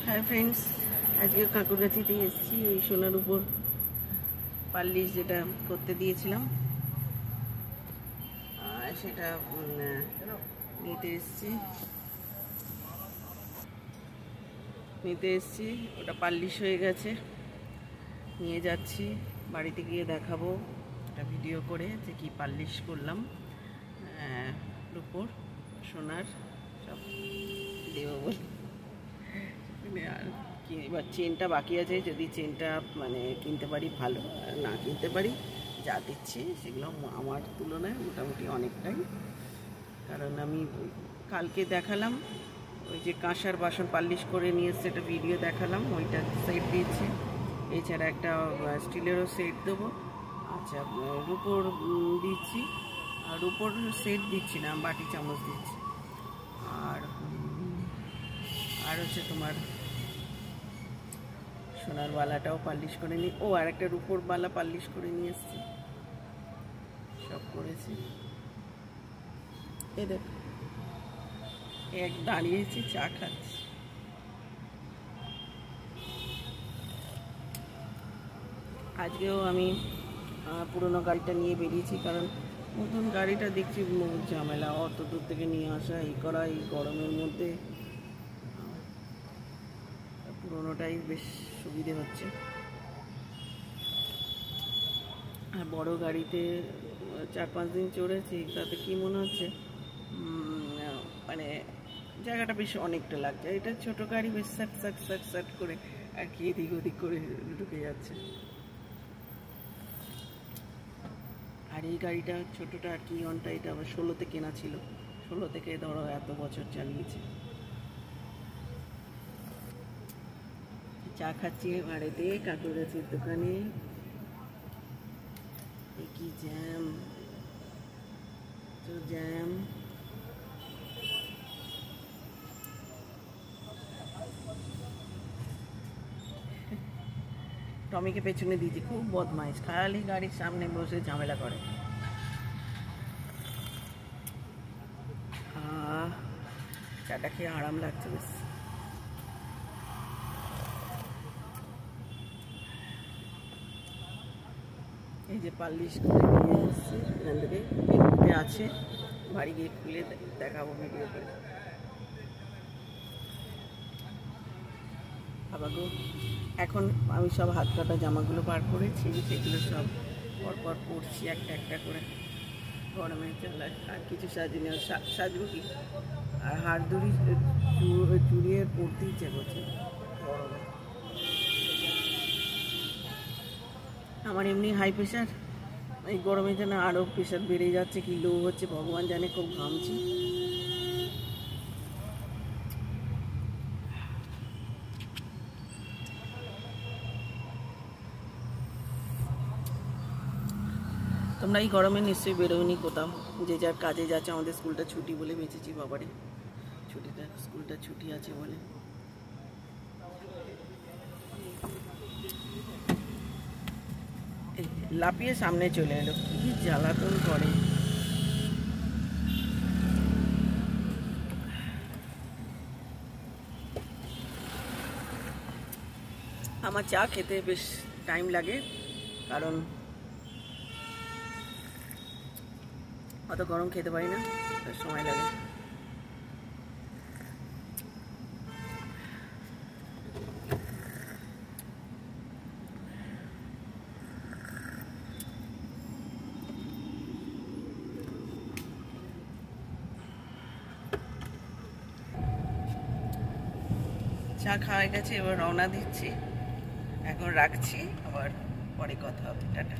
Hi friends, आज के काकुरगाछीতে এসেছি ওই সোনার উপর পালিশ যেটা করতে দিয়েছিলাম সেটা নিতে এসেছি ওটা পালিশ হয়ে গেছে, নিয়ে যাচ্ছি বাড়িতে গিয়ে দেখাবো একটা ভিডিও করে যে কি পালিশ করলাম রূপোর সোনার সব দেবো বলে। আর কি এবার চেনটা বাকি আছে, যদি চেনটা মানে কিনতে পারি ভালো, আর না কিনতে পারি যা দিচ্ছি সেগুলো আমার তুলনায় মোটামুটি অনেকটাই। কারণ আমি কালকে দেখালাম ওই যে কাঁসার বাসন পালিশ করে নিয়ে এসছে, একটা ভিডিও দেখালাম, ওইটা সেট দিচ্ছি। এছাড়া একটা স্টিলেরও সেট দেবো। আচ্ছা, রূপোর দিচ্ছি, আর রূপোর সেট দিচ্ছি না, বাটি চামচ দিচ্ছি। আর হচ্ছে তোমার সোনার বালাটাও পালিশ করে নিই। ও, আর একটা রূপোর বালা পালিশ করে নিয়ে এসছি, সব করেছি। এ দেখ, এক দাঁড়িয়েছি চা খাচ্ছি। আজকেও আমি পুরোনো গাড়িটা নিয়ে বেরিয়েছি, কারণ নতুন গাড়িটা দেখছি ঝামেলা, অত দূর থেকে নিয়ে আসা, এই করা, এই গরমের মধ্যে। পুরোনোটাই বেশ সুবিধে হচ্ছে। আর বড় গাড়িতে 4-5 দিন চড়েছি, তাতে কি মনে হচ্ছে মানে জায়গাটা বেশ অনেকটা লাগছে। এটা ছোট গাড়ি, বেশ সাট সাট সাট সাট করে আর কি এদিক ওদিক করে ঢুকে যাচ্ছে। আর এই গাড়িটা ছোটটা আর কি অনটা, এটা আবার 16-তে কেনা ছিল, 16 থেকে ধরো এত বছর চালিয়েছে। চা খাচ্ছি বাড়িতে কাকুরগাছির দোকানে। কি জ্যাম, তো জ্যাম। টমিকে পেছনে দিয়েছি, খুব বদমাইশ, খালি গাড়ির সামনে বসে ঝামেলা করে। চাটা খেয়ে আরাম লাগছে বেশ। এই যে পালিশ করে নিয়ে এসেছি এখান থেকে, এগুলোতে আছে, বাড়ি গিয়ে খুলে দেখাবো ভিডিও করে। আবারও এখন আমি সব হাত কাটা জামাগুলো বার করেছি, সেগুলো সব পরপর পরছি একটা একটা করে। গরমে চালায় আর কিছু সাজিনি, সাজবো কি, আর হাড় চুড়িয়ে পরতে ইচ্ছে করছে গরমে। আমার এমনি হাই প্রেশার, এই গরমে যেন আরও প্রেশার বেড়ে যাচ্ছে, কি লো হচ্ছে ভগবান জানে, খুব ঘামছি। তোমরা এই গরমে নিশ্চয়ই বেরোনি কোথাও, যে যার কাজে যাচ্ছে। আমাদের স্কুলটা ছুটি বলে বেঁচেছি বাবারে, স্কুলটা ছুটি আছে বলে। লাফিয়ে সামনে চলে এলো, কি জ্বালাতন করে। আমার চা খেতে বেশ টাইম লাগে, কারণ অত গরম খেতে পারি না, সময় লাগে। চা খাওয়া গেছে, এবার রওনা দিচ্ছি। এখন রাখছি, আবার পরে কথা হবে, টাটা।